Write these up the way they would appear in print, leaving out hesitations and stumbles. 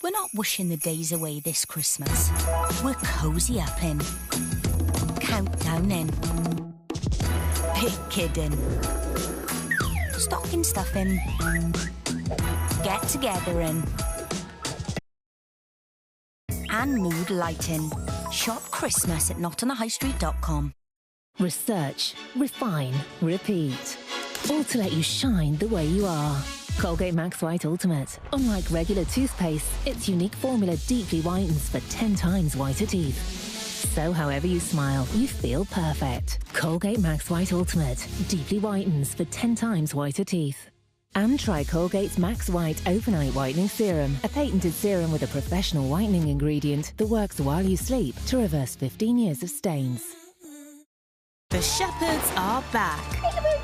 We're not wishing the days away this Christmas. We're cozy up in, countdown in, big kidding, stocking stuffing, get together in, and mood lighting. Shop Christmas at notonthehighstreet.com. Research, refine, repeat. All to let you shine the way you are. Colgate Max White Ultimate. Unlike regular toothpaste, its unique formula deeply whitens for 10 times whiter teeth. So however you smile, you feel perfect. Colgate Max White Ultimate deeply whitens for 10 times whiter teeth. And try Colgate's Max White Overnight Whitening Serum, a patented serum with a professional whitening ingredient that works while you sleep to reverse 15 years of stains. The Shepherds are back.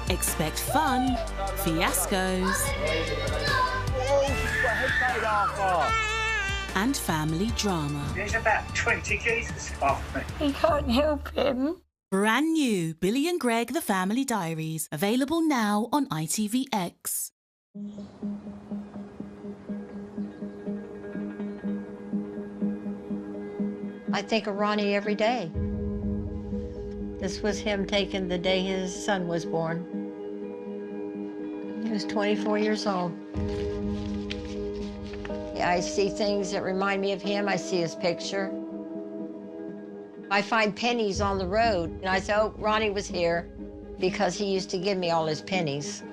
Expect fun, fiascos, and family drama. There's about 20 geezers after me. He can't help him. Brand new Billy and Greg The Family Diaries, available now on ITVX. I think of Ronnie every day. This was him taking the day his son was born. He was 24 years old. I see things that remind me of him. I see his picture. I find pennies on the road, and I say, oh, Ronnie was here because he used to give me all his pennies.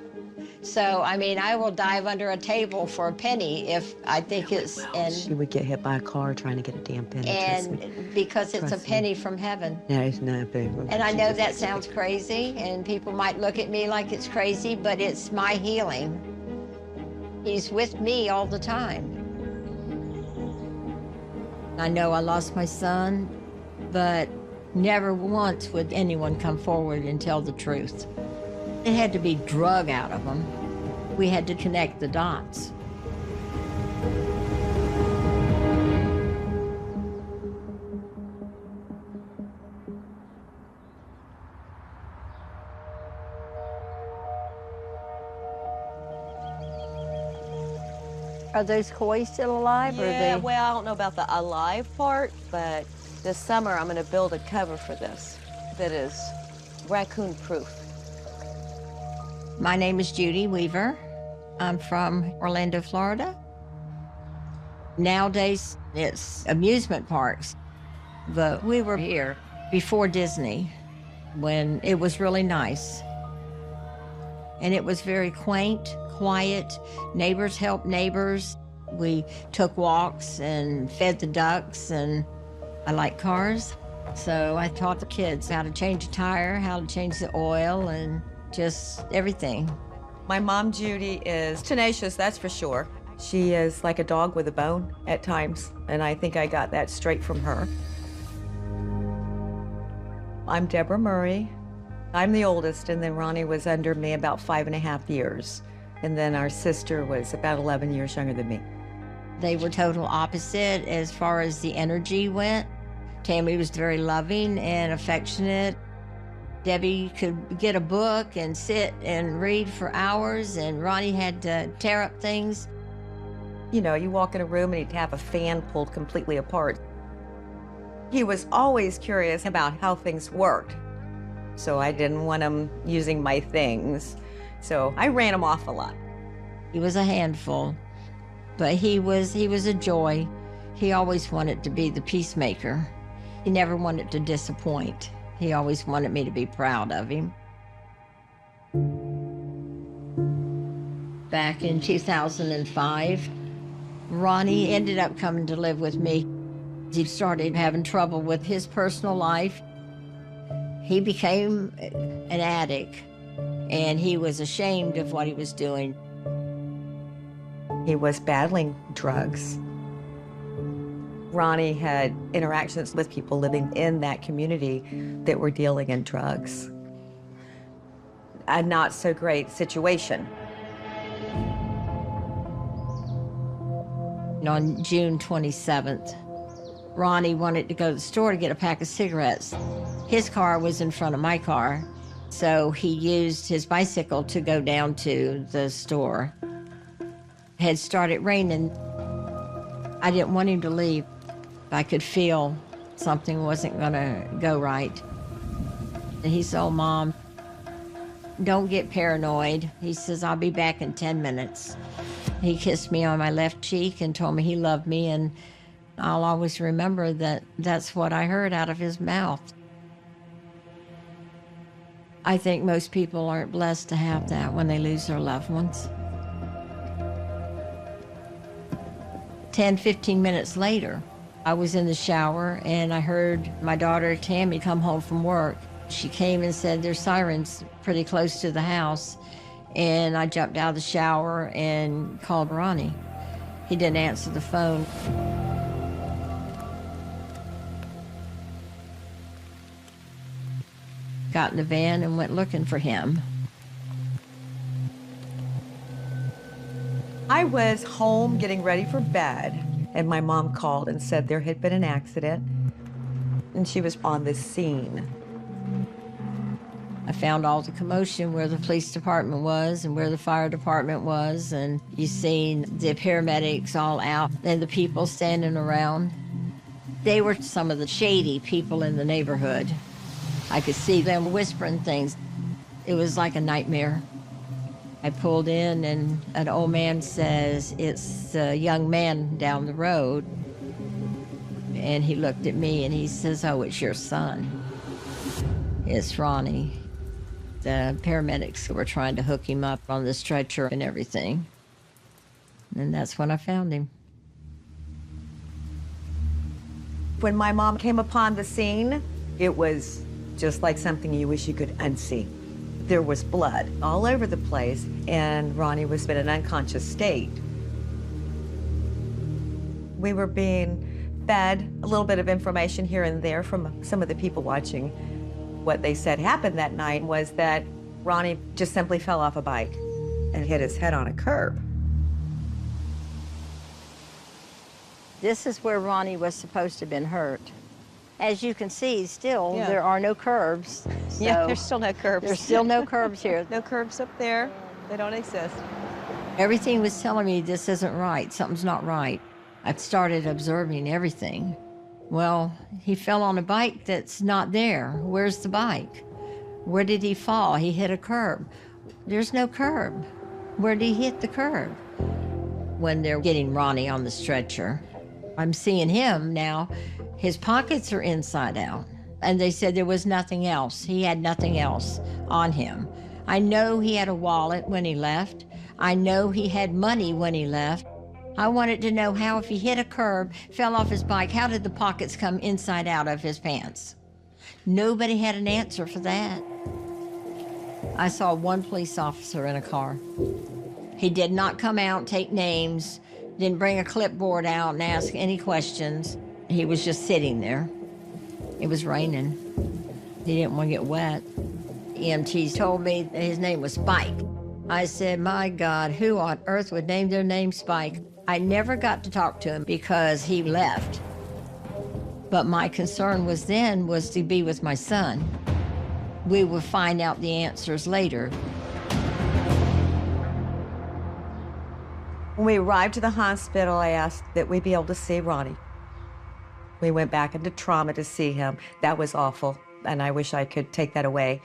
So, I mean, I will dive under a table for a penny if I think it's... And she would get hit by a car trying to get a damn penny. And because it's a penny from heaven. No, it's not. And I know that sounds crazy, and people might look at me like it's crazy, but it's my healing. He's with me all the time. I know I lost my son, but never once would anyone come forward and tell the truth. It had to be drug out of them. We had to connect the dots. Are those koi still alive? Yeah, or well, I don't know about the alive part, but this summer I'm going to build a cover for this that is raccoon-proof. My name is Judy Weaver. I'm from Orlando, Florida. Nowadays, it's amusement parks, but we were here before Disney when it was really nice. And it was very quaint, quiet. Neighbors helped neighbors. We took walks and fed the ducks, and I like cars. So I taught the kids how to change a tire, how to change the oil, and just everything. My mom, Judy, is tenacious, that's for sure. She is like a dog with a bone at times, and I think I got that straight from her. I'm Deborah Murray. I'm the oldest, and then Ronnie was under me about 5.5 years. And then our sister was about 11 years younger than me. They were total opposite as far as the energy went. Tammy was very loving and affectionate. Debbie could get a book and sit and read for hours, and Ronnie had to tear up things. You know, you walk in a room and he'd have a fan pulled completely apart. He was always curious about how things worked. So I didn't want him using my things. So I ran him off a lot. He was a handful, but he was a joy. He always wanted to be the peacemaker. He never wanted to disappoint. He always wanted me to be proud of him. Back in 2005, Ronnie ended up coming to live with me. He started having trouble with his personal life. He became an addict, and he was ashamed of what he was doing. He was battling drugs. Ronnie had interactions with people living in that community that were dealing in drugs. A not so great situation. On June 27th, Ronnie wanted to go to the store to get a pack of cigarettes. His car was in front of my car, so he used his bicycle to go down to the store. It had started raining. I didn't want him to leave. I could feel something wasn't going to go right. And he said, "Oh, Mom, don't get paranoid." He says, "I'll be back in 10 minutes. He kissed me on my left cheek and told me he loved me, and I'll always remember that that's what I heard out of his mouth. I think most people aren't blessed to have that when they lose their loved ones. 10, 15 minutes later, I was in the shower and I heard my daughter Tammy come home from work. She came and said there's sirens pretty close to the house, and I jumped out of the shower and called Ronnie. He didn't answer the phone. Got in the van and went looking for him. I was home getting ready for bed, and my mom called and said there had been an accident, and she was on the scene. I found all the commotion where the police department was and where the fire department was, and you seen the paramedics all out and the people standing around. They were some of the shady people in the neighborhood. I could see them whispering things. It was like a nightmare. I pulled in and an old man says, "It's a young man down the road." And he looked at me and he says, "Oh, it's your son. It's Ronnie." The paramedics were trying to hook him up on the stretcher and everything. And that's when I found him. When my mom came upon the scene, it was just like something you wish you could unsee. There was blood all over the place, and Ronnie was in an unconscious state. We were being fed a little bit of information here and there from some of the people watching. What they said happened that night was that Ronnie just simply fell off a bike and hit his head on a curb. This is where Ronnie was supposed to have been hurt. As you can see, still, Yeah. there are no curbs. Yeah, So there's still no curbs. there's still no curbs here. No curbs up there. They don't exist. Everything was telling me this isn't right, something's not right. I started observing everything. Well, he fell on a bike that's not there. Where's the bike? Where did he fall? He hit a curb. There's no curb. Where did he hit the curb? When they're getting Ronnie on the stretcher, I'm seeing him now. His pockets are inside out. And they said there was nothing else. He had nothing else on him. I know he had a wallet when he left. I know he had money when he left. I wanted to know how, if he hit a curb, fell off his bike, how did the pockets come inside out of his pants? Nobody had an answer for that. I saw one police officer in a car. He did not come out, take names, didn't bring a clipboard out and ask any questions. He was just sitting there. It was raining. He didn't want to get wet. EMTs told me that his name was Spike. I said, my God, who on earth would name their name Spike? I never got to talk to him because he left. But my concern was to be with my son. We would find out the answers later. When we arrived to the hospital, I asked that we be able to see Ronnie. We went back into trauma to see him. That was awful, and I wish I could take that away.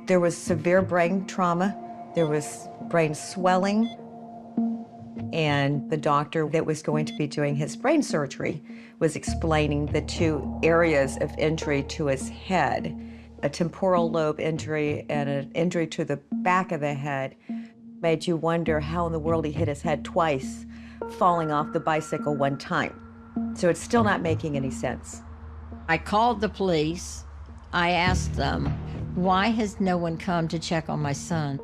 There was severe brain trauma. There was brain swelling. And the doctor that was going to be doing his brain surgery was explaining the two areas of injury to his head, a temporal lobe injury and an injury to the back of the head. Made you wonder how in the world he hit his head twice, falling off the bicycle one time. So it's still not making any sense. I called the police. I asked them, why has no one come to check on my son?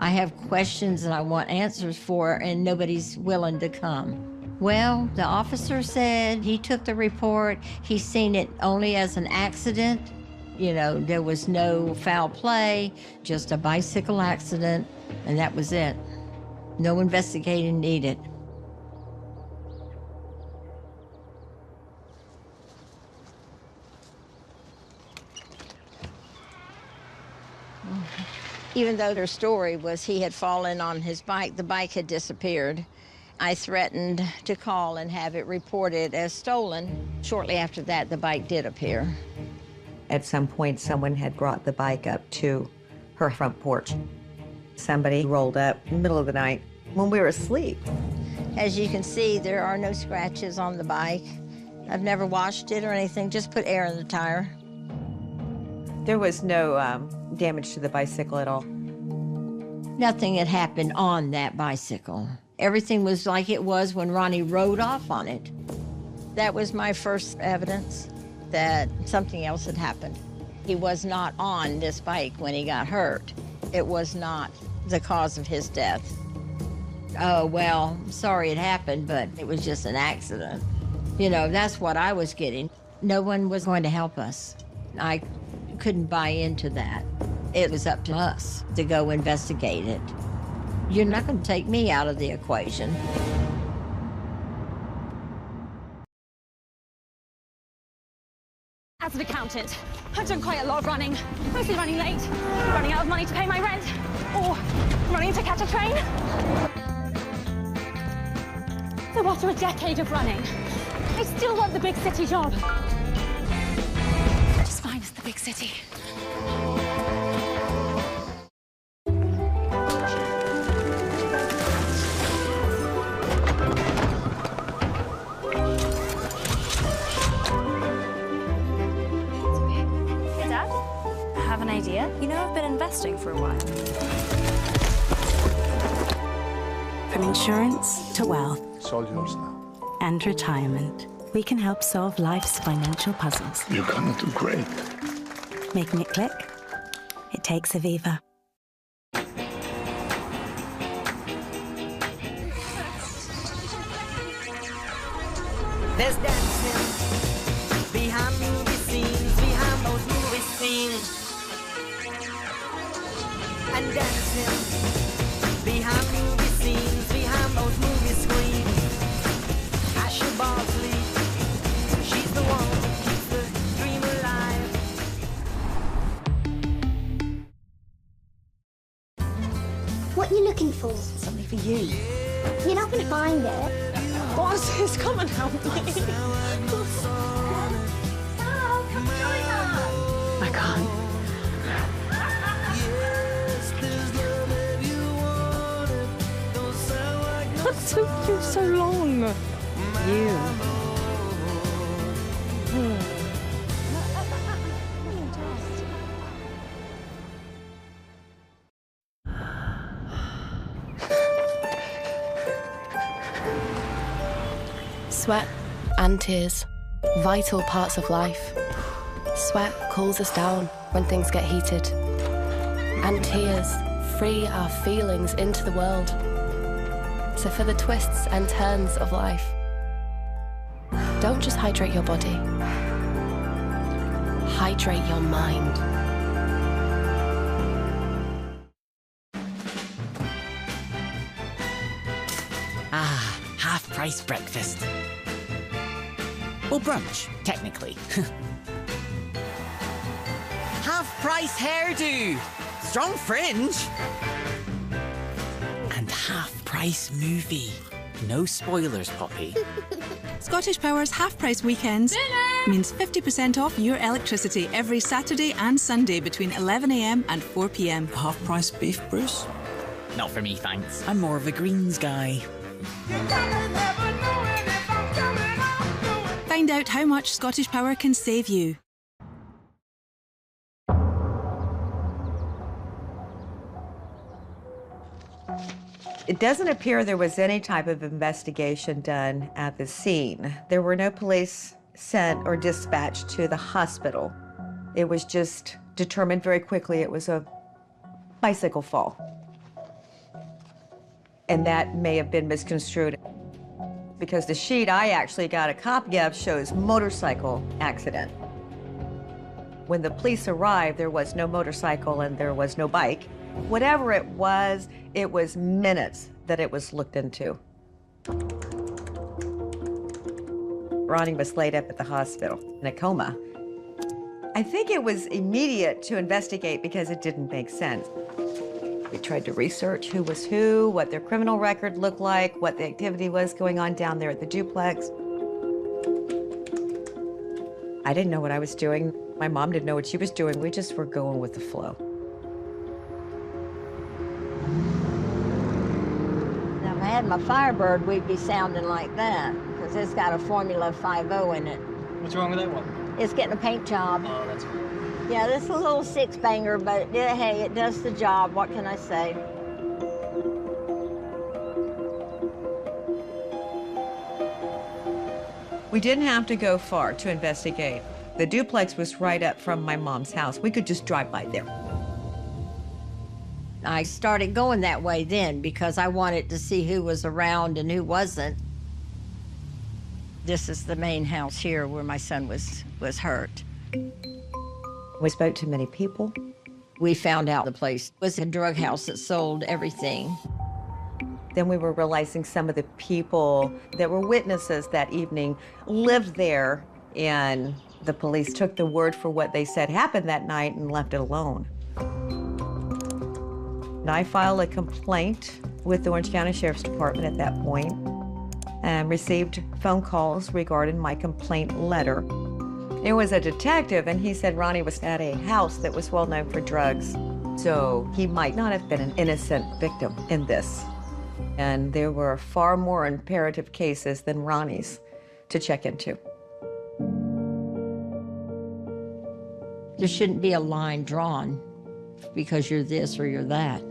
I have questions and I want answers for, and nobody's willing to come. Well, the officer said he took the report. He's seen it only as an accident. You know, there was no foul play, just a bicycle accident, and that was it. No investigating needed. Even though their story was he had fallen on his bike, the bike had disappeared. I threatened to call and have it reported as stolen. Shortly after that, the bike did appear. At some point, someone had brought the bike up to her front porch. Somebody rolled up in the middle of the night when we were asleep. As you can see, there are no scratches on the bike. I've never washed it or anything, just put air in the tire. There was no damage to the bicycle at all. Nothing had happened on that bicycle. Everything was like it was when Ronnie rode off on it. That was my first evidence that something else had happened. He was not on this bike when he got hurt. It was not the cause of his death. Oh, well, sorry it happened, but it was just an accident. You know, that's what I was getting. No one was going to help us. I couldn't buy into that. It was up to us to go investigate it. You're not going to take me out of the equation. As an accountant, I've done quite a lot of running. Mostly running late, running out of money to pay my rent, or running to catch a train. So after a decade of running, I still want the big city job. Just fine as the big city. Idea? You know, I've been investing for a while. From insurance to wealth. It's all yours now. And retirement. We can help solve life's financial puzzles. You're gonna do great. Making it click? It takes Aviva. There's dancing behind movie scenes, behind those movie scenes. And dancing behind movie scenes, behind those movie screens. Asher Bosley, she's the one who keeps the dream alive. What are you looking for? Something for you. You're not going to find it. Bosses, come and help me. Sal, come join us. I can't. What took you so long? You. Sweat and tears, vital parts of life. Sweat cools us down when things get heated. And tears free our feelings into the world. So for the twists and turns of life, don't just hydrate your body, hydrate your mind. Ah, half-price breakfast. Or brunch, technically. Half-price hairdo, strong fringe. And half-price movie. No spoilers, Poppy. Scottish Power's half-price weekends means 50% off your electricity every Saturday and Sunday between 11 a.m. and 4 p.m. Half-price beef, Bruce? Not for me, thanks. I'm more of a greens guy. Find out how much Scottish Power can save you. It doesn't appear there was any type of investigation done at the scene. There were no police sent or dispatched to the hospital. It was just determined very quickly it was a bicycle fall. And that may have been misconstrued because the sheet I actually got a copy of shows motorcycle accident. When the police arrived, there was no motorcycle and there was no bike. Whatever it was minutes that it was looked into. Ronnie was laid up at the hospital in a coma. I think it was immediate to investigate because it didn't make sense. We tried to research who was who, what their criminal record looked like, what the activity was going on down there at the duplex. I didn't know what I was doing. My mom didn't know what she was doing. We just were going with the flow. Now, if I had my Firebird, we'd be sounding like that, because it's got a Formula 5.0 in it. What's wrong with that one? It's getting a paint job. Oh, that's cool. Yeah, this is a little six-banger, but hey, it does the job. What can I say? We didn't have to go far to investigate. The duplex was right up from my mom's house. We could just drive by there. I started going that way then because I wanted to see who was around and who wasn't. This is the main house here where my son was hurt. We spoke to many people. We found out the place was a drug house that sold everything. Then we were realizing some of the people that were witnesses that evening lived there, and the police took the word for what they said happened that night and left it alone. And I filed a complaint with the Orange County Sheriff's Department at that point and received phone calls regarding my complaint letter. It was a detective, and he said Ronnie was at a house that was well known for drugs, so he might not have been an innocent victim in this. And there were far more imperative cases than Ronnie's to check into. There shouldn't be a line drawn because you're this or you're that.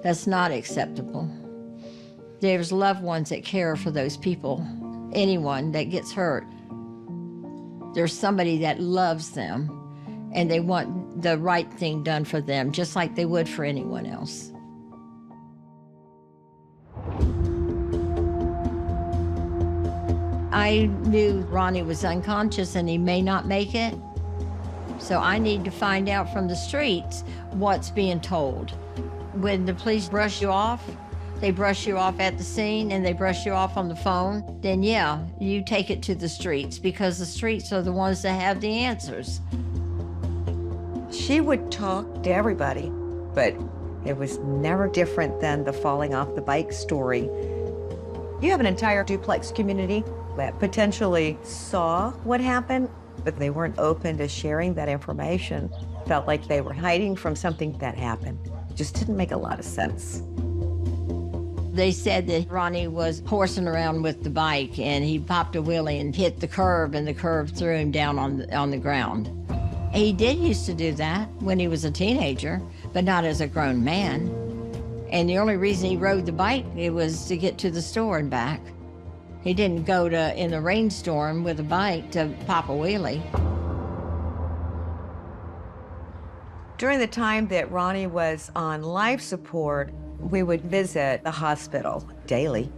That's not acceptable. There's loved ones that care for those people. Anyone that gets hurt, there's somebody that loves them and they want the right thing done for them, just like they would for anyone else. I knew Ronnie was unconscious and he may not make it. So I need to find out from the streets what's being told. When the police brush you off, they brush you off at the scene and they brush you off on the phone, then yeah, you take it to the streets because the streets are the ones that have the answers. She would talk to everybody, but it was never different than the falling off the bike story. You have an entire duplex community that potentially saw what happened, but they weren't open to sharing that information. Felt like they were hiding from something that happened. Just didn't make a lot of sense. They said that Ronnie was horsing around with the bike and he popped a wheelie and hit the curb and the curb threw him down on the ground. He did used to do that when he was a teenager, but not as a grown man. And the only reason he rode the bike, it was to get to the store and back. He didn't go in the rainstorm with a bike to pop a wheelie. During the time that Ronnie was on life support, we would visit the hospital daily.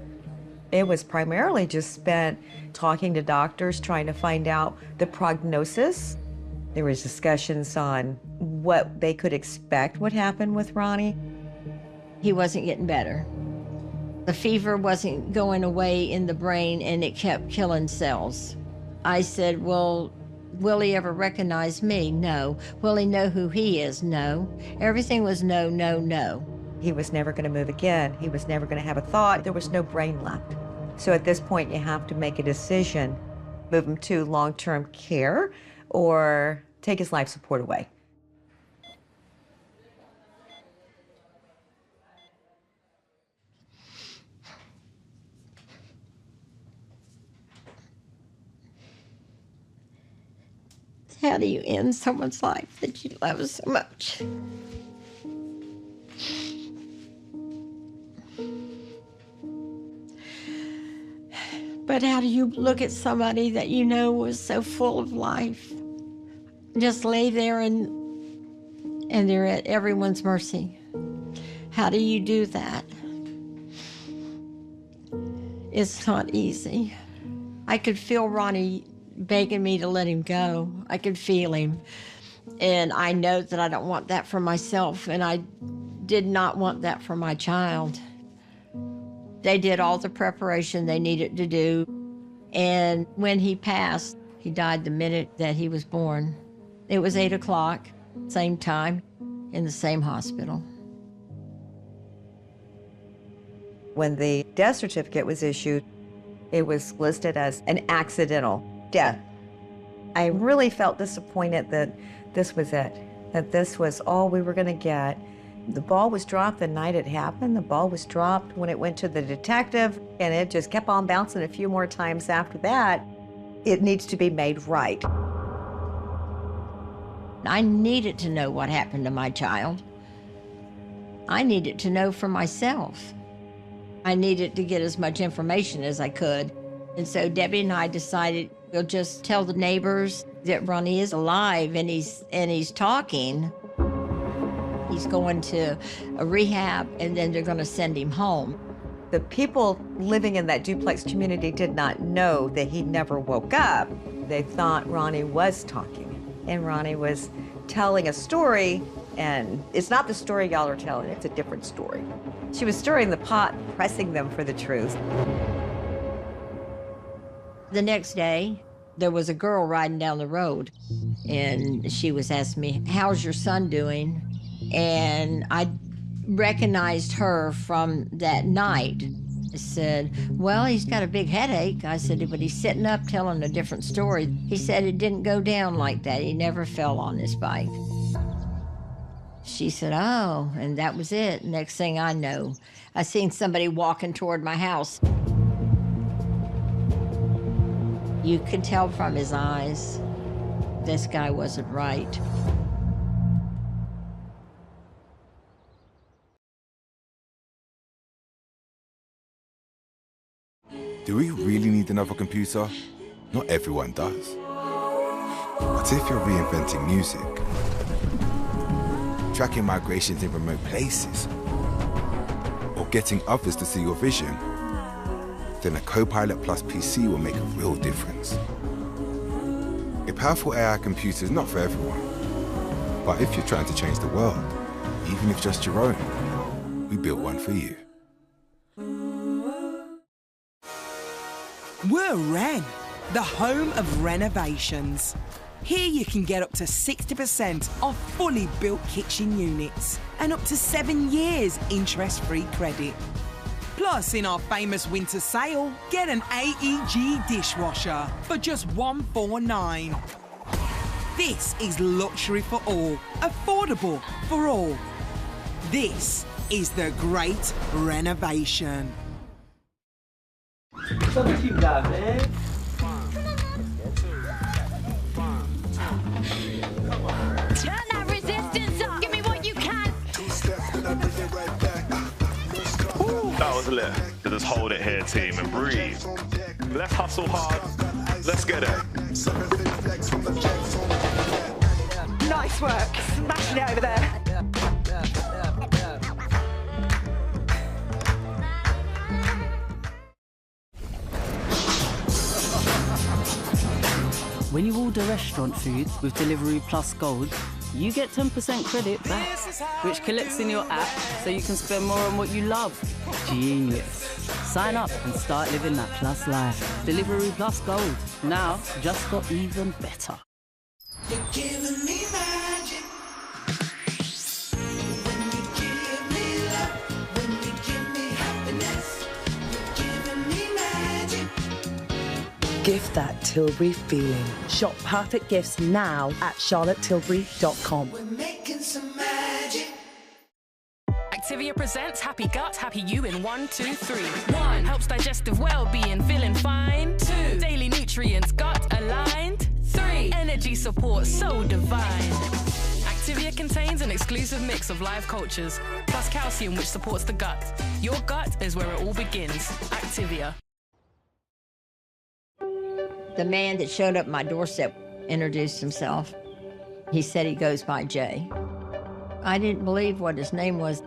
It was primarily just spent talking to doctors, trying to find out the prognosis. There was discussions on what they could expect would happen with Ronnie. He wasn't getting better. The fever wasn't going away in the brain and it kept killing cells. I said, well, will he ever recognize me? No. Will he know who he is? No. Everything was no, no, no. He was never going to move again. He was never going to have a thought. There was no brain left. So at this point, you have to make a decision, move him to long-term care or take his life support away. How do you end someone's life that you love so much? But how do you look at somebody that you know was so full of life? Just lay there and they're at everyone's mercy. How do you do that? It's not easy. I could feel Ronnie begging me to let him go. I could feel him. And I know that I don't want that for myself, and I did not want that for my child. They did all the preparation they needed to do. And when he passed, he died the minute that he was born. It was 8 o'clock, same time, in the same hospital. When the death certificate was issued, it was listed as an accidental death. I really felt disappointed that this was it, that this was all we were going to get. The ball was dropped the night it happened. The ball was dropped when it went to the detective, and it just kept on bouncing a few more times after that. It needs to be made right. I needed to know what happened to my child. I needed to know for myself. I needed to get as much information as I could. And so Debbie and I decided we'll just tell the neighbors that Ronnie is alive and he's talking. He's going to a rehab, and then they're going to send him home. The people living in that duplex community did not know that he never woke up. They thought Ronnie was talking, and Ronnie was telling a story, and it's not the story y'all are telling, it's a different story. She was stirring the pot, pressing them for the truth. The next day, there was a girl riding down the road, and she was asking me, "How's your son doing?" And I recognized her from that night. I said, "Well, he's got a big headache." I said, "But he's sitting up telling a different story." He said it didn't go down like that. He never fell on his bike. She said, "Oh," and that was it. Next thing I know, I seen somebody walking toward my house. You could tell from his eyes, this guy wasn't right. Do we really need another computer? Not everyone does. But if you're reinventing music, tracking migrations in remote places, or getting others to see your vision, then a Copilot Plus PC will make a real difference. A powerful AI computer is not for everyone, but if you're trying to change the world, even if just your own, we built one for you. We're Ren, the home of renovations. Here you can get up to 60% off fully built kitchen units and up to 7 years interest-free credit. Plus, in our famous winter sale, get an AEG dishwasher for just $149. This is luxury for all, affordable for all. This is the Great Renovation. What you got, man? Turn that resistance up. Give me what you can. That was lit. Just hold it here, team, and breathe. Let's hustle hard. Let's get it. Nice work. Smashing it over there. When you order restaurant food with Deliveroo Plus Gold, you get 10% credit back, which collects in your app so you can spend more on what you love. Genius. Sign up and start living that Plus life. Deliveroo Plus Gold. Now, just got even better. You're giving me magic. When you give me love, when you give me happiness, you're giving me magic. Gift that Tilbury feeling. Shop perfect gifts now at charlottetilbury.com. We're making some magic. Activia presents Happy Gut, Happy You in 1, 2, 3. 1. Helps digestive well-being, feeling fine. 2. Daily nutrients, gut aligned. 3. Energy support, so divine. Activia contains an exclusive mix of live cultures, plus calcium which supports the gut. Your gut is where it all begins. Activia. The man that showed up at my doorstep introduced himself. He said he goes by Jay. I didn't believe what his name was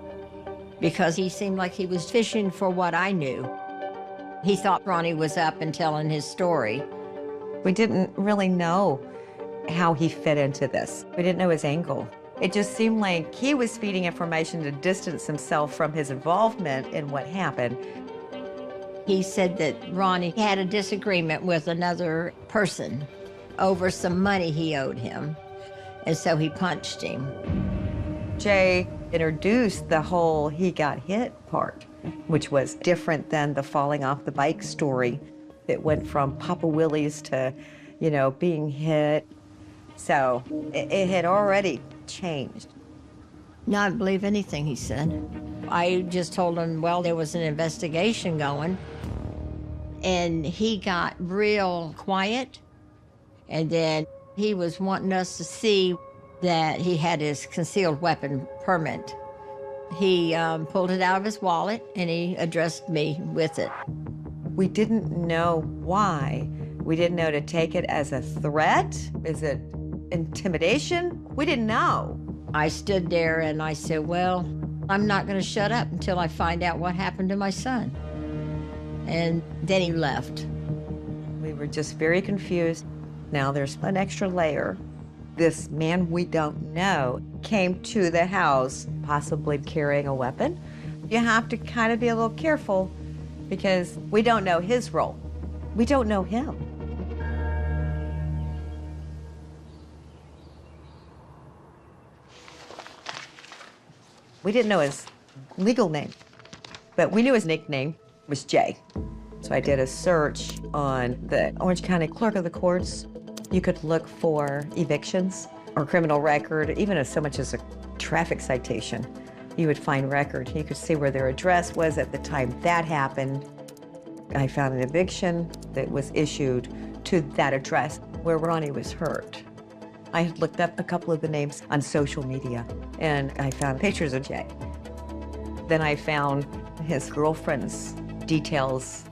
because he seemed like he was fishing for what I knew. He thought Ronnie was up and telling his story. We didn't really know how he fit into this. We didn't know his angle. It just seemed like he was feeding information to distance himself from his involvement in what happened. He said that Ronnie had a disagreement with another person over some money he owed him, and so he punched him. Jay introduced the whole he got hit part, which was different than the falling off the bike story. It went from Papa Willie's to, you know, being hit. So it had already changed. No, I didn't believe anything he said. I just told him, well, there was an investigation going. And he got real quiet. And then he was wanting us to see that he had his concealed weapon permit. He pulled it out of his wallet and he addressed me with it. We didn't know why. We didn't know to take it as a threat. Is it intimidation? We didn't know. I stood there and I said, well, I'm not going to shut up until I find out what happened to my son. And then he left. We were just very confused. Now there's an extra layer. This man we don't know came to the house, possibly carrying a weapon. You have to kind of be a little careful because we don't know his role. We don't know him. We didn't know his legal name, but we knew his nickname was Jay. So I did a search on the Orange County Clerk of the Courts. You could look for evictions or criminal record, even so much as a traffic citation. You would find record. You could see where their address was at the time that happened. I found an eviction that was issued to that address where Ronnie was hurt. I had looked up a couple of the names on social media, and I found pictures of Jay. Then I found his girlfriend's details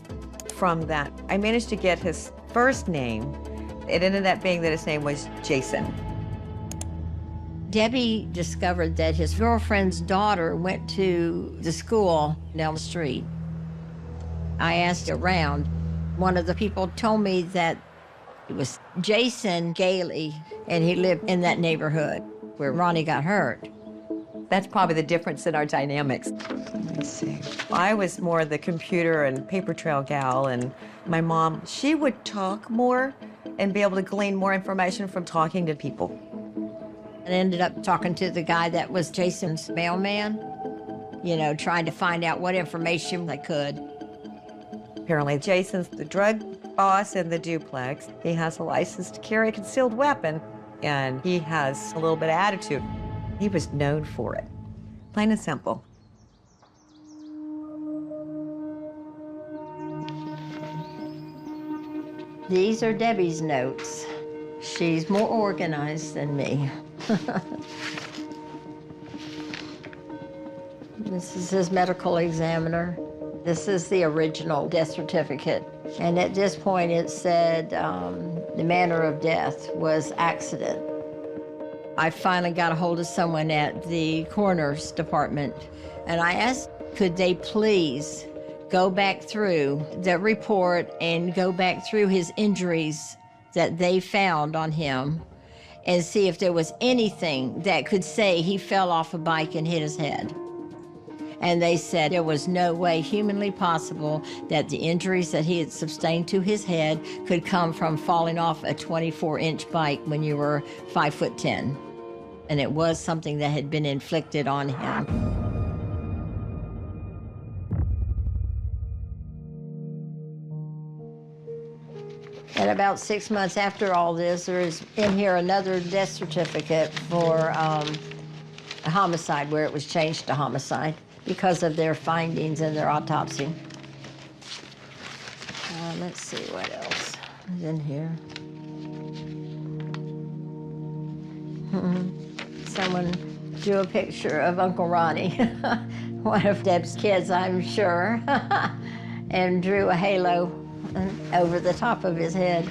from that. I managed to get his first name. It ended up being that his name was Jason. Debbie discovered that his girlfriend's daughter went to the school down the street. I asked around. One of the people told me that it was Jason Gailey, and he lived in that neighborhood where Ronnie got hurt. That's probably the difference in our dynamics. Let me see. I was more the computer and paper trail gal, and my mom, she would talk more and be able to glean more information from talking to people. I ended up talking to the guy that was Jason's mailman, you know, trying to find out what information I could. Apparently, Jason's the drug boss in the duplex. He has a license to carry a concealed weapon, and he has a little bit of attitude. He was known for it, plain and simple. These are Debbie's notes. She's more organized than me. This is his medical examiner. This is the original death certificate. And at this point it said the manner of death was accident. I finally got a hold of someone at the coroner's department, and I asked, could they please go back through the report and go back through his injuries that they found on him and see if there was anything that could say he fell off a bike and hit his head. And they said there was no way humanly possible that the injuries that he had sustained to his head could come from falling off a 24-inch bike when you were 5'10". And it was something that had been inflicted on him. And about 6 months after all this, there is in here another death certificate for a homicide, where it was changed to homicide because of their findings in their autopsy. Let's see what else is in here. Someone drew a picture of Uncle Ronnie, one of Deb's kids, I'm sure, and drew a halo over the top of his head.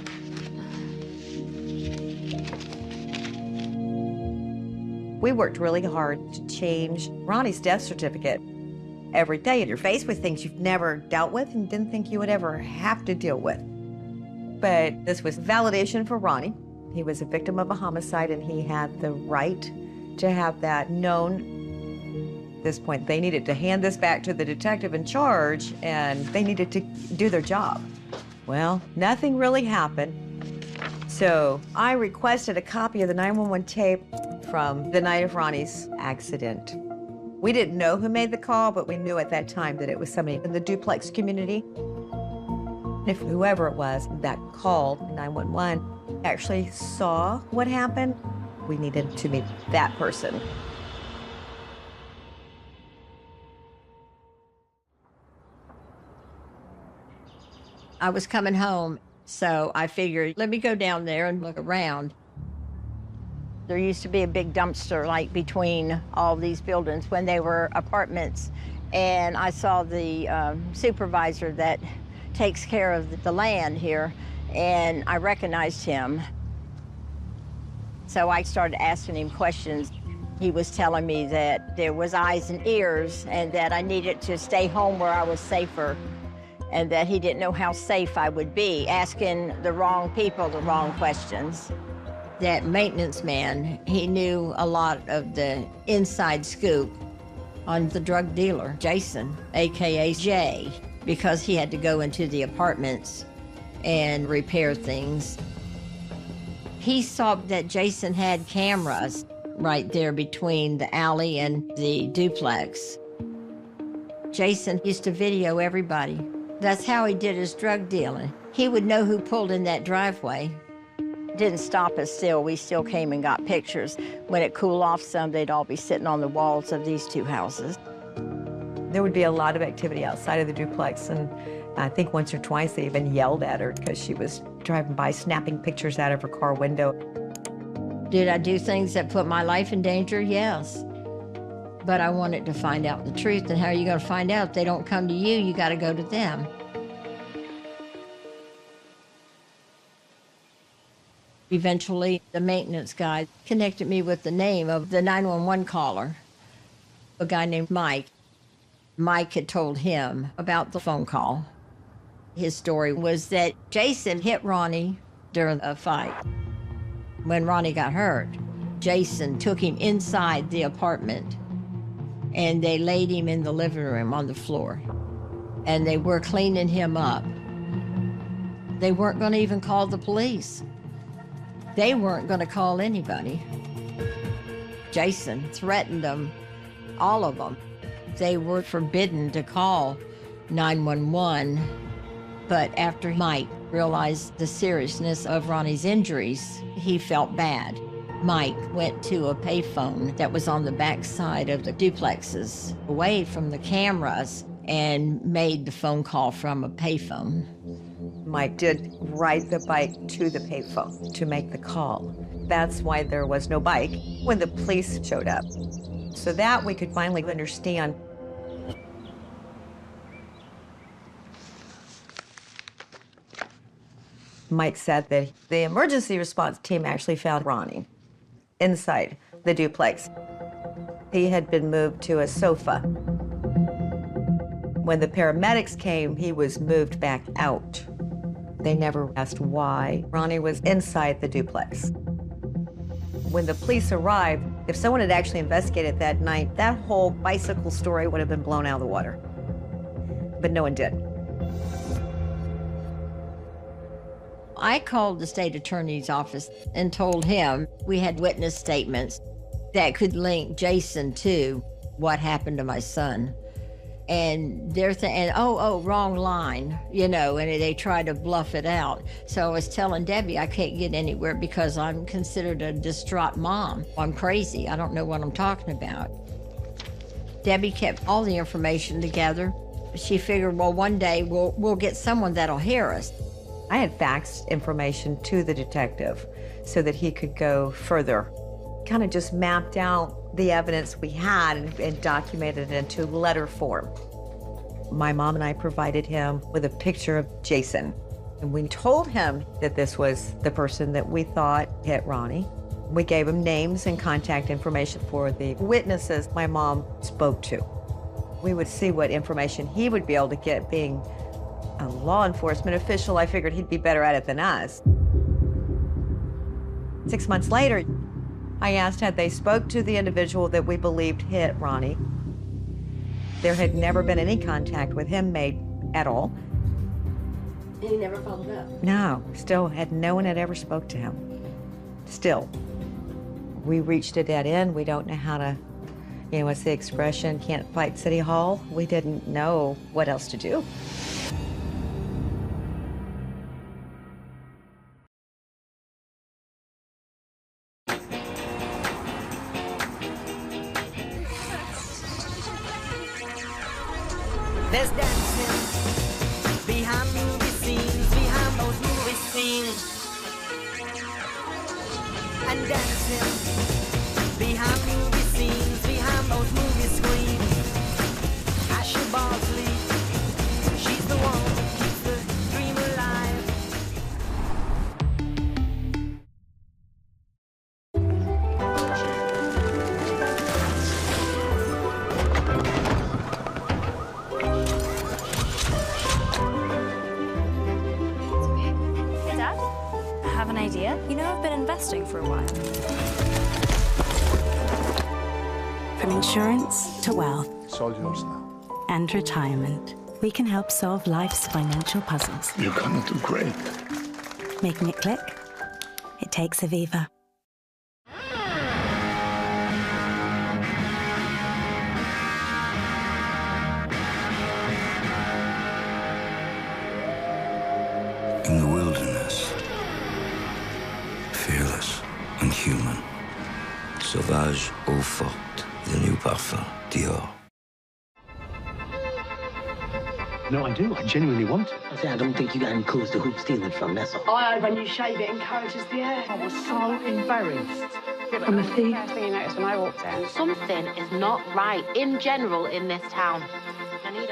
We worked really hard to change Ronnie's death certificate. Every day you're faced with things you've never dealt with and didn't think you would ever have to deal with. But this was validation for Ronnie. He was a victim of a homicide and he had the right to have that known. At this point, they needed to hand this back to the detective in charge and they needed to do their job. Well, nothing really happened. So I requested a copy of the 911 tape from the night of Ronnie's accident. We didn't know who made the call, but we knew at that time that it was somebody in the duplex community. If whoever it was that called 911 actually saw what happened, we needed to meet that person. I was coming home, so I figured, let me go down there and look around. There used to be a big dumpster like between all these buildings when they were apartments, and I saw the supervisor that takes care of the land here, and I recognized him. So I started asking him questions. He was telling me that there was eyes and ears and that I needed to stay home where I was safer, and that he didn't know how safe I would be, asking the wrong people the wrong questions. That maintenance man, he knew a lot of the inside scoop on the drug dealer, Jason, AKA Jay, because he had to go into the apartments and repair things. He saw that Jason had cameras right there between the alley and the duplex. Jason used to video everybody. That's how he did his drug dealing. He would know who pulled in that driveway. Didn't stop us still. We still came and got pictures. When it cooled off some, they'd all be sitting on the walls of these two houses. There would be a lot of activity outside of the duplex, and I think once or twice they even yelled at her because she was driving by snapping pictures out of her car window. Did I do things that put my life in danger? Yes. But I wanted to find out the truth, and how are you going to find out? If they don't come to you, you got to go to them. Eventually, the maintenance guy connected me with the name of the 911 caller, a guy named Mike. Mike had told him about the phone call. His story was that Jason hit Ronnie during a fight. When Ronnie got hurt, Jason took him inside the apartment, and they laid him in the living room on the floor, and they were cleaning him up. They weren't going to even call the police. They weren't going to call anybody. Jason threatened them, all of them. They were forbidden to call 911, but after Mike realized the seriousness of Ronnie's injuries, he felt bad. Mike went to a payphone that was on the back side of the duplexes, away from the cameras, and made the phone call from a payphone. Mike did ride the bike to the payphone to make the call. That's why there was no bike when the police showed up. So that we could finally understand. Mike said that the emergency response team actually found Ronnie inside the duplex. He had been moved to a sofa. When the paramedics came, he was moved back out. They never asked why Ronnie was inside the duplex. When the police arrived, if someone had actually investigated that night, that whole bicycle story would have been blown out of the water. But no one did. I called the state attorney's office and told him we had witness statements that could link Jason to what happened to my son. And they're saying, oh, wrong line, you know, and they try to bluff it out. So I was telling Debbie I can't get anywhere because I'm considered a distraught mom. I'm crazy. I don't know what I'm talking about. Debbie kept all the information together. She figured, well, one day we'll get someone that'll hear us. I had faxed information to the detective so that he could go further. Kind of just mapped out the evidence we had and documented it into letter form. My mom and I provided him with a picture of Jason. And we told him that this was the person that we thought hit Ronnie. We gave him names and contact information for the witnesses my mom spoke to. We would see what information he would be able to get. Being a law enforcement official, I figured he'd be better at it than us. 6 months later, I asked had they spoke to the individual that we believed hit Ronnie. There had never been any contact with him made at all. And he never followed up? No, no one had ever spoke to him. Still, we reached a dead end. We don't know how to You know, what's the expression, can't fight City Hall? We didn't know what else to do. There's dancing behind movie scenes, behind those movie scenes. And dancing behind movie scenes, behind those movie screens. Ashley Bosley, she's the one who keeps the dream alive. Hey, Dad. I have an idea. You know, I've been investing for a while. From insurance to wealth It's all yours now. and retirement, we can help solve life's financial puzzles. You're gonna do great. Making it click? It takes Aviva. In the wilderness, fearless and human. Sauvage eau forte, the new parfum, Dior. No, I do. I genuinely want it. I don't think you got any clues to who I'm stealing from, that's all. Oh, when you shave it encourages the air. I was so embarrassed. From the thief. First thing you noticed when I walked in. Something is not right in general in this town.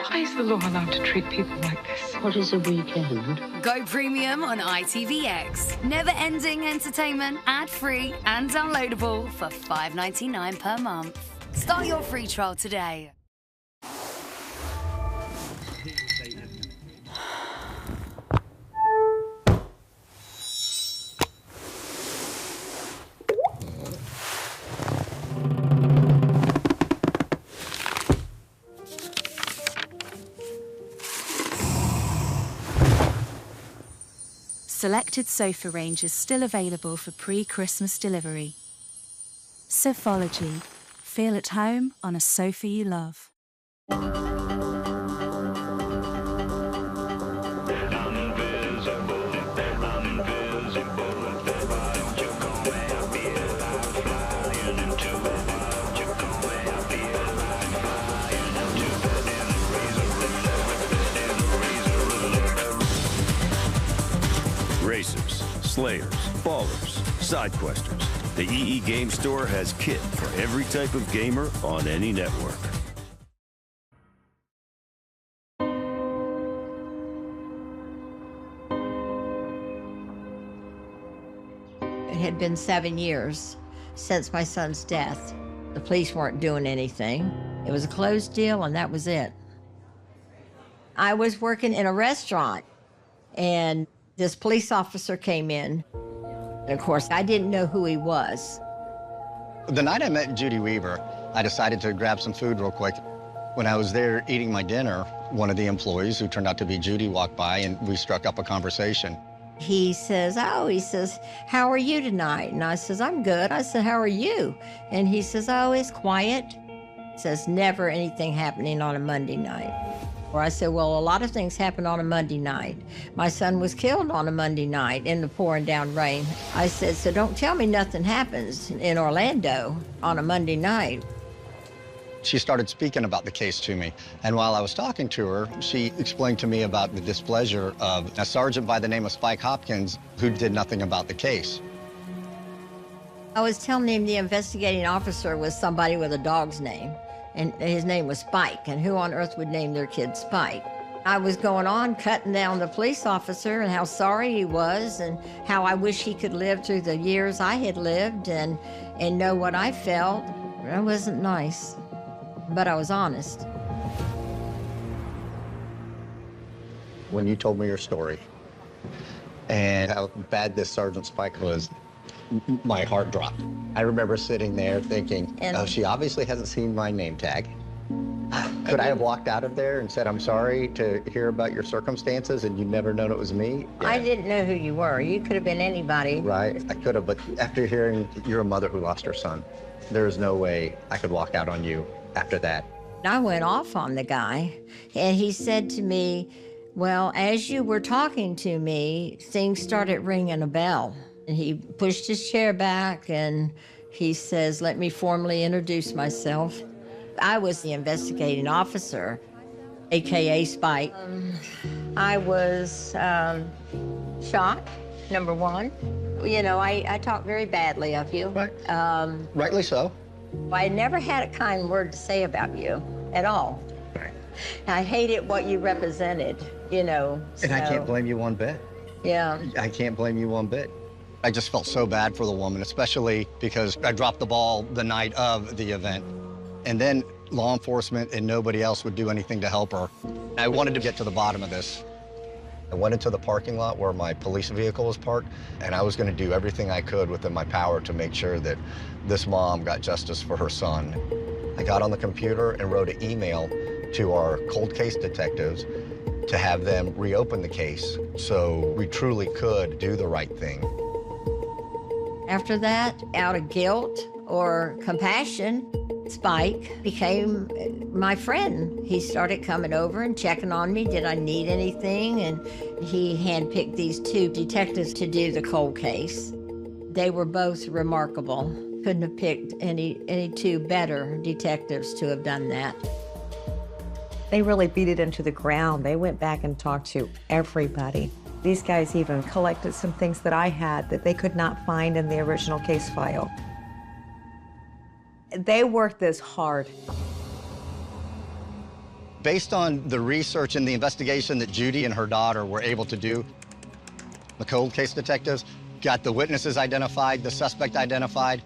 Why is the law allowed to treat people like this? What is a weekend? Go premium on ITVX. Never-ending entertainment, ad-free and downloadable for $5.99 per month. Start your free trial today. Selected sofa ranges still available for pre-Christmas delivery. Sophology. Feel at home on a sofa you love. Racers, slayers, ballers, side questers. The EE Game Store has kit for every type of gamer on any network. It had been 7 years since my son's death. The police weren't doing anything. It was a closed deal, and that was it. I was working in a restaurant, and this police officer came in. And of course, I didn't know who he was. The night I met Judy Weaver, I decided to grab some food real quick. When I was there eating my dinner, one of the employees, who turned out to be Judy, walked by, and we struck up a conversation. He says, how are you tonight? And I says, I'm good. I said, how are you? And he says, oh, it's quiet. He says, never anything happening on a Monday night. Or I said, well, a lot of things happen on a Monday night. My son was killed on a Monday night in the pouring down rain. I said, so don't tell me nothing happens in Orlando on a Monday night. She started speaking about the case to me, and while I was talking to her, she explained to me about the displeasure of a sergeant by the name of Spike Hopkins who did nothing about the case. I was telling him the investigating officer was somebody with a dog's name, and his name was Spike, and who on earth would name their kid Spike? I was going on cutting down the police officer and how sorry he was and how I wish he could live through the years I had lived and know what I felt. It wasn't nice, but I was honest. When you told me your story and how bad this Sergeant Spike was, my heart dropped. I remember sitting there thinking, oh, she obviously hasn't seen my name tag. Could I have walked out of there and said, I'm sorry to hear about your circumstances and you'd never known it was me? Yeah. I didn't know who you were. You could have been anybody. Right, I could have, but after hearing you're a mother who lost her son, There's no way I could walk out on you after that. I went off on the guy, and he said to me, well, as you were talking to me, things started ringing a bell. And he pushed his chair back, and he says, let me formally introduce myself. I was the investigating officer, AKA Spike. I was shocked, number one. You know, I talk very badly of you. Right. Rightly so. I never had a kind word to say about you at all. Right. I hated what you represented, you know. And I can't blame you one bit. Yeah. I can't blame you one bit. I just felt so bad for the woman, especially because I dropped the ball the night of the event. And then law enforcement and nobody else would do anything to help her. I wanted to get to the bottom of this. I went into the parking lot where my police vehicle was parked, and I was going to do everything I could within my power to make sure that this mom got justice for her son. I got on the computer and wrote an email to our cold case detectives to have them reopen the case so we truly could do the right thing. After that, out of guilt or compassion, Spike became my friend. He started coming over and checking on me. Did I need anything? And he handpicked these two detectives to do the cold case. They were both remarkable. Couldn't have picked any two better detectives to have done that. They really beat it into the ground. They went back and talked to everybody. These guys even collected some things that I had that they could not find in the original case file. They worked this hard. Based on the research and the investigation that Judy and her daughter were able to do, the cold case detectives got the witnesses identified, the suspect identified,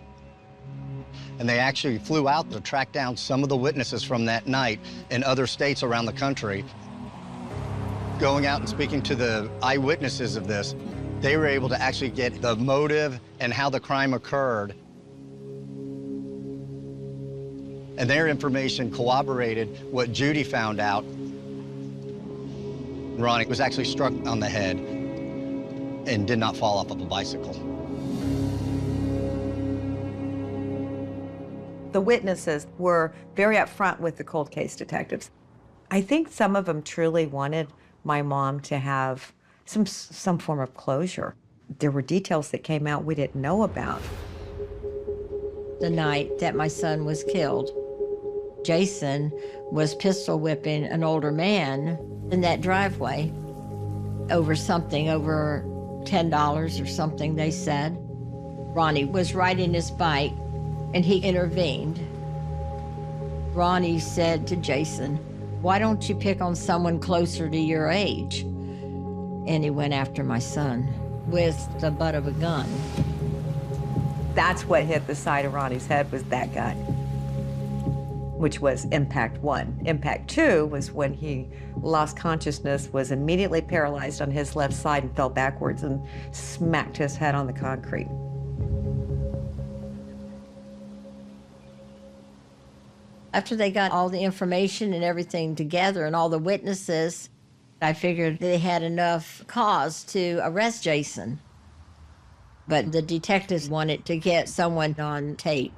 and they actually flew out to track down some of the witnesses from that night in other states around the country. Going out and speaking to the eyewitnesses of this, they were able to actually get the motive and how the crime occurred. And their information corroborated what Judy found out. Ronnie was actually struck on the head and did not fall off of a bicycle. The witnesses were very upfront with the cold case detectives. I think some of them truly wanted my mom to have some form of closure. There were details that came out we didn't know about. The night that my son was killed, Jason was pistol whipping an older man in that driveway over something, over $10 or something, they said. Ronnie was riding his bike and he intervened. Ronnie said to Jason, why don't you pick on someone closer to your age? And he went after my son with the butt of a gun. That's what hit the side of Ronnie's head, was that gun, which was impact 1. Impact 2 was when he lost consciousness, was immediately paralyzed on his left side and fell backwards and smacked his head on the concrete. After they got all the information and everything together and all the witnesses, I figured they had enough cause to arrest Jason. But the detectives wanted to get someone on tape.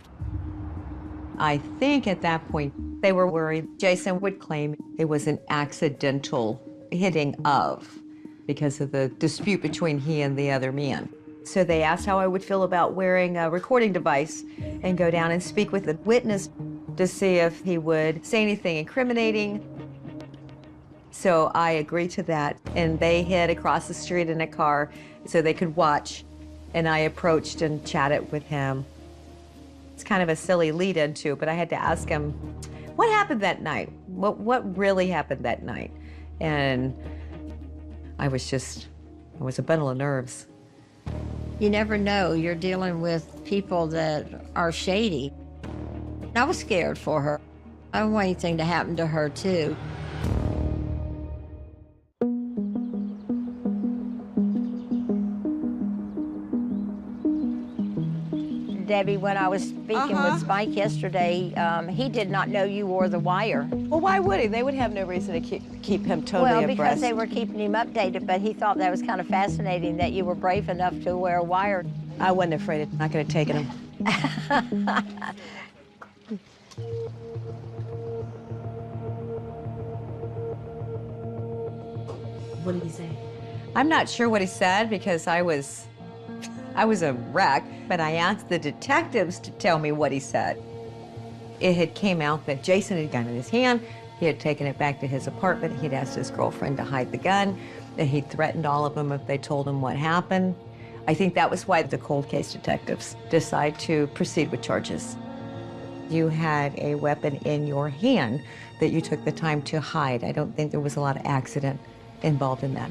I think at that point, they were worried Jason would claim it was an accidental hitting of, because of the dispute between he and the other man. So they asked how I would feel about wearing a recording device and go down and speak with the witness to see if he would say anything incriminating. So I agreed to that, and they hid across the street in a car so they could watch, and I approached and chatted with him. It's kind of a silly lead into, but I had to ask him, what happened that night? What really happened that night? And I was a bundle of nerves. You never know, you're dealing with people that are shady. I was scared for her. I don't want anything to happen to her, too. Debbie, when I was speaking with Spike yesterday, he did not know you wore the wire. Well, why would he? They would have no reason to keep him totally abreast. Well, because they were keeping him updated, but he thought that was kind of fascinating that you were brave enough to wear a wire. I wasn't afraid. I could have taken him. What did he say? I'm not sure what he said because I was a wreck, but I asked the detectives to tell me what he said. It had came out that Jason had gun in his hand. He had taken it back to his apartment. He'd asked his girlfriend to hide the gun, and he threatened all of them if they told him what happened. I think that was why the cold case detectives decided to proceed with charges. You had a weapon in your hand that you took the time to hide. I don't think there was a lot of accident involved in that.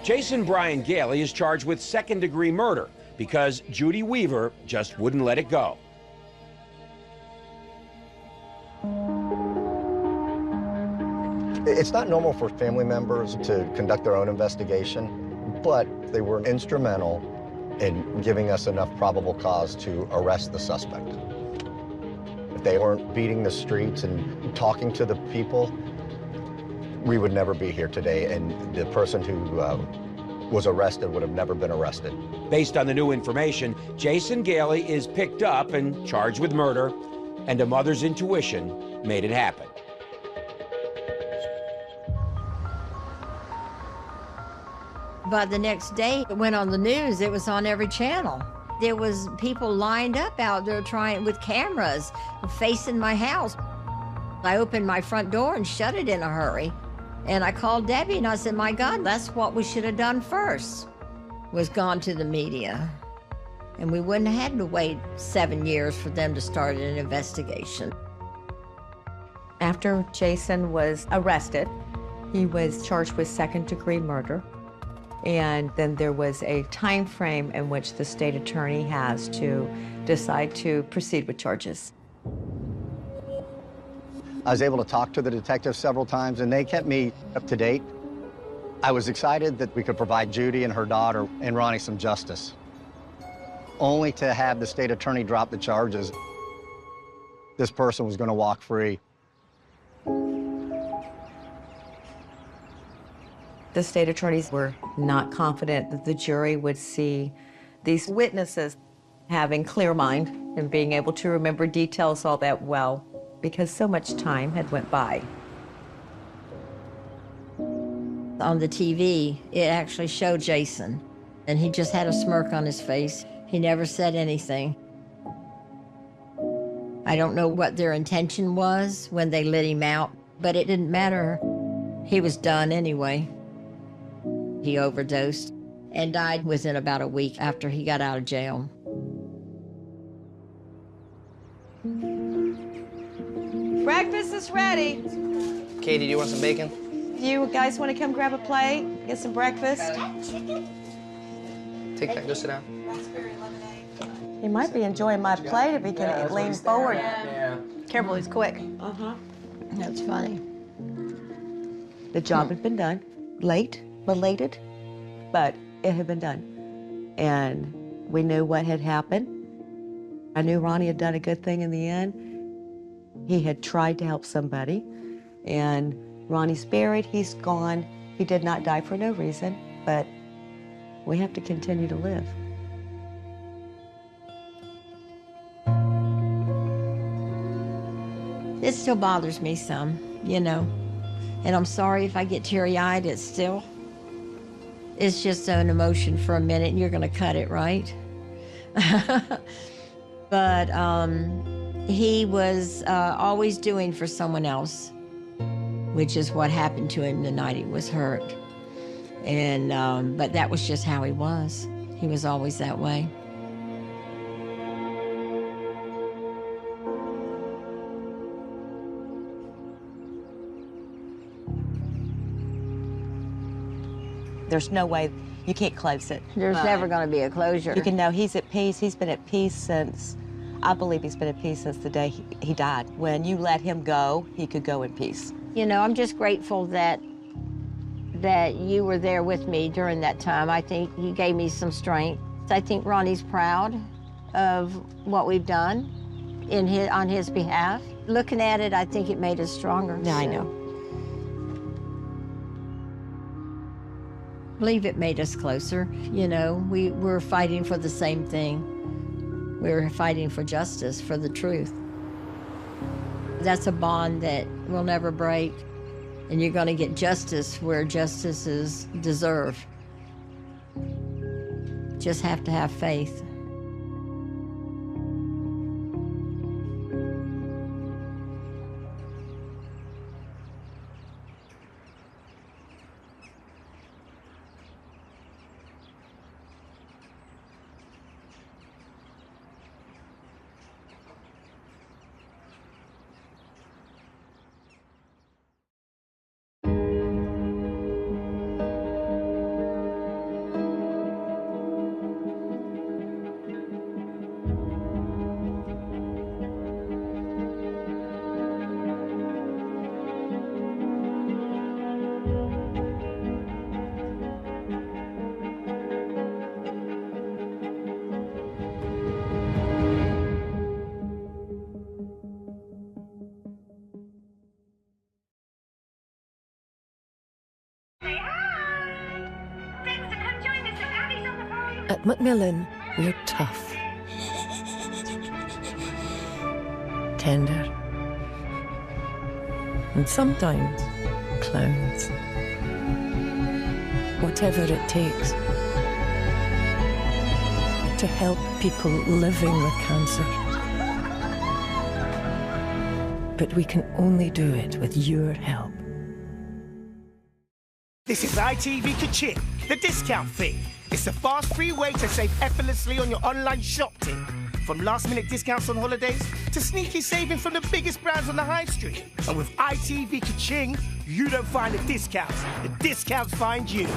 Jason Brian Gailey is charged with second-degree murder because Judy Weaver just wouldn't let it go. It's not normal for family members to conduct their own investigation, but they were instrumental in giving us enough probable cause to arrest the suspect. If they weren't beating the streets and talking to the people, we would never be here today, and the person who was arrested would have never been arrested. Based on the new information, Jason Gailey is picked up and charged with murder, and a mother's intuition made it happen. But the next day, it went on the news. It was on every channel. There was people lined up out there trying with cameras facing my house. I opened my front door and shut it in a hurry. And I called Debbie and I said, my God, that's what we should have done first, was gone to the media. And we wouldn't have had to wait 7 years for them to start an investigation. After Jason was arrested, he was charged with second-degree murder. And then there was a time frame in which the state attorney has to decide to proceed with charges. I was able to talk to the detectives several times, and they kept me up to date. I was excited that we could provide Judy and her daughter and Ronnie some justice. Only to have the state attorney drop the charges, this person was going to walk free. The state attorneys were not confident that the jury would see these witnesses having clear mind and being able to remember details all that well, because so much time had went by. On the TV, it actually showed Jason, and he just had a smirk on his face. He never said anything. I don't know what their intention was when they let him out, but it didn't matter. He was done anyway. He overdosed and died within about a week after he got out of jail. Breakfast is ready. Katie, do you want some bacon? You guys want to come grab a plate, get some breakfast? Take that, go sit down. He might be enjoying my plate if he can lean forward. Yeah. Careful, he's quick. That's funny. The job had been done, belated, but it had been done. And we knew what had happened. I knew Ronnie had done a good thing in the end. He had tried to help somebody, and Ronnie's buried, he's gone. He did not die for no reason, but we have to continue to live. It still bothers me some, you know. And I'm sorry if I get teary-eyed, it's just an emotion for a minute, and you're gonna cut it, right? But he was always doing for someone else, which is what happened to him the night he was hurt. And but that was just how he was. He was always that way. There's no way you can't close it. There's never going to be a closure. You can know he's at peace. He's been at peace since, I believe he's been at peace since the day he died. When you let him go, he could go in peace. You know, I'm just grateful that you were there with me during that time. I think you gave me some strength. I think Ronnie's proud of what we've done on his behalf. Looking at it, I think it made us stronger. Yeah, I know. I believe it made us closer. You know, we were fighting for the same thing. We were fighting for justice, for the truth. That's a bond that will never break, and you're going to get justice where justice is deserved. Just have to have faith. At Macmillan, we're tough, tender, and sometimes clowns. Whatever it takes to help people living with cancer. But we can only do it with your help. This is ITV Ka-Ching, the discount fee. It's a fast, free way to save effortlessly on your online shopping. From last-minute discounts on holidays to sneaky saving from the biggest brands on the high street. And with ITV Ka-Ching, you don't find the discounts find you.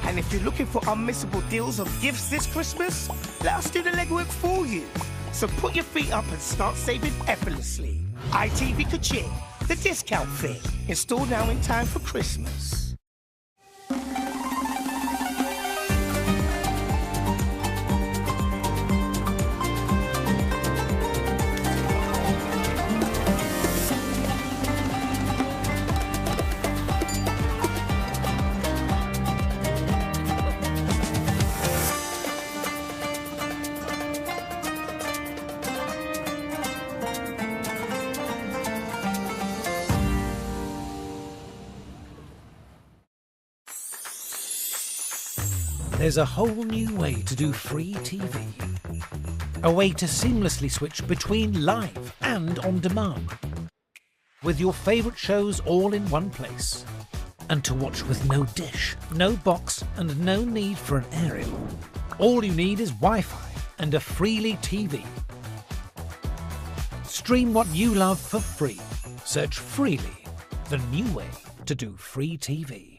And if you're looking for unmissable deals on gifts this Christmas, let us do the legwork for you. So put your feet up and start saving effortlessly. ITV Ka-Ching, the discount fee. Install now in time for Christmas. There's a whole new way to do free TV. A way to seamlessly switch between live and on demand. With your favourite shows all in one place. And to watch with no dish, no box and no need for an aerial. All you need is Wi-Fi and a Freely TV. Stream what you love for free. Search Freely, the new way to do free TV.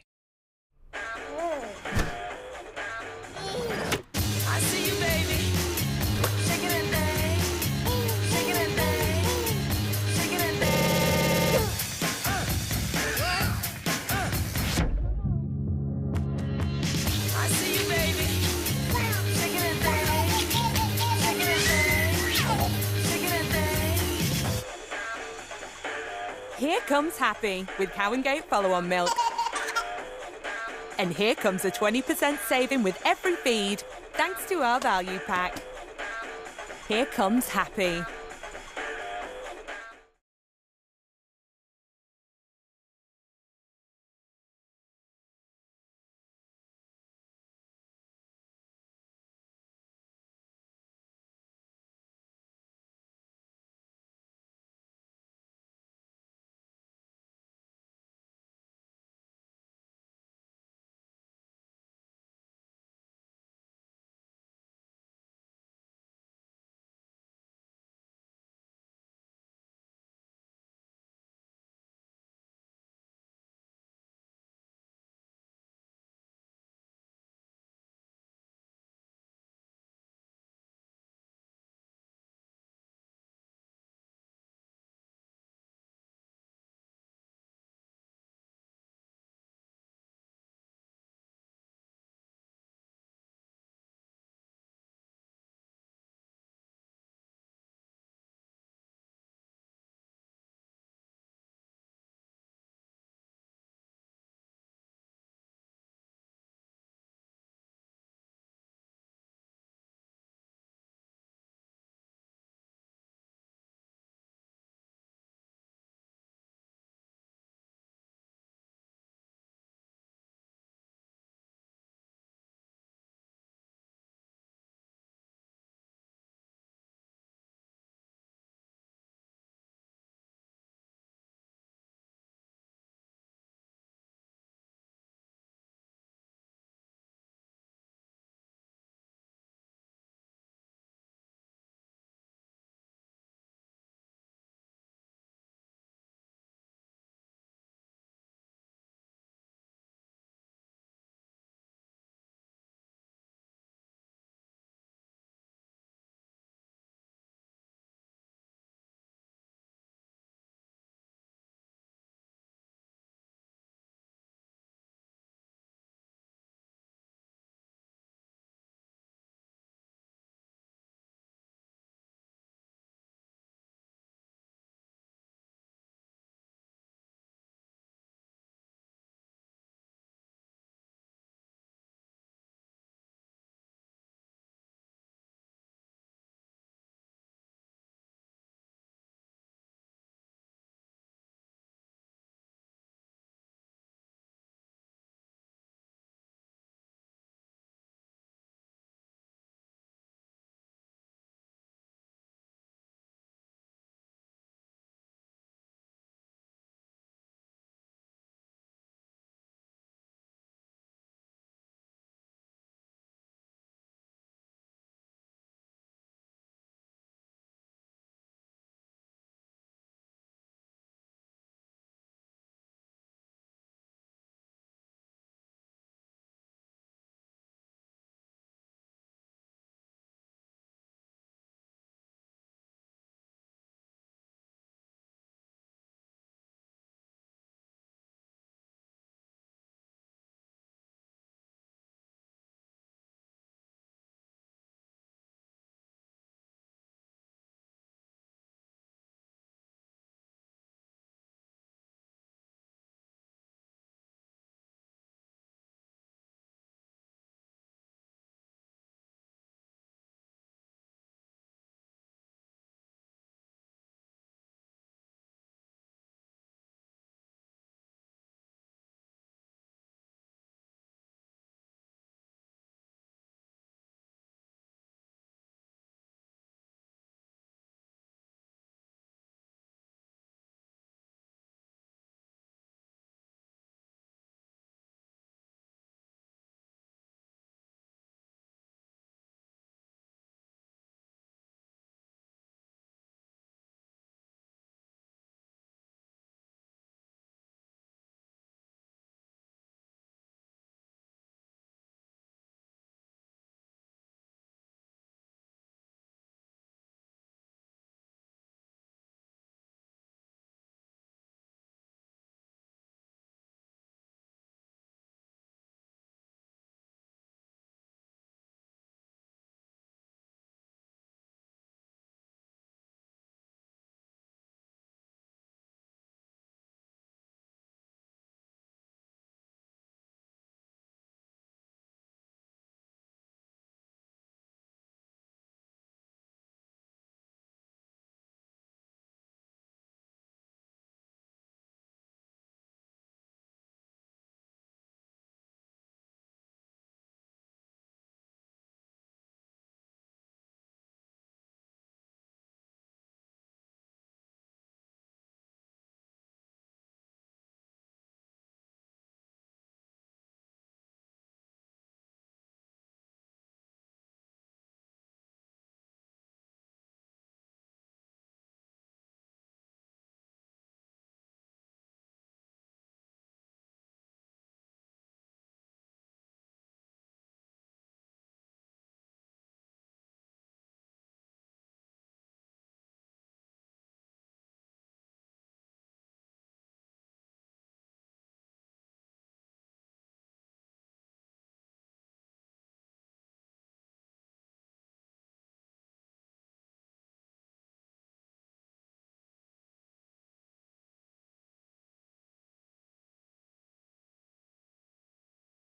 Here comes Happy with Cow and Goat follow-on milk. And here comes a 20% saving with every feed, thanks to our value pack. Here comes Happy.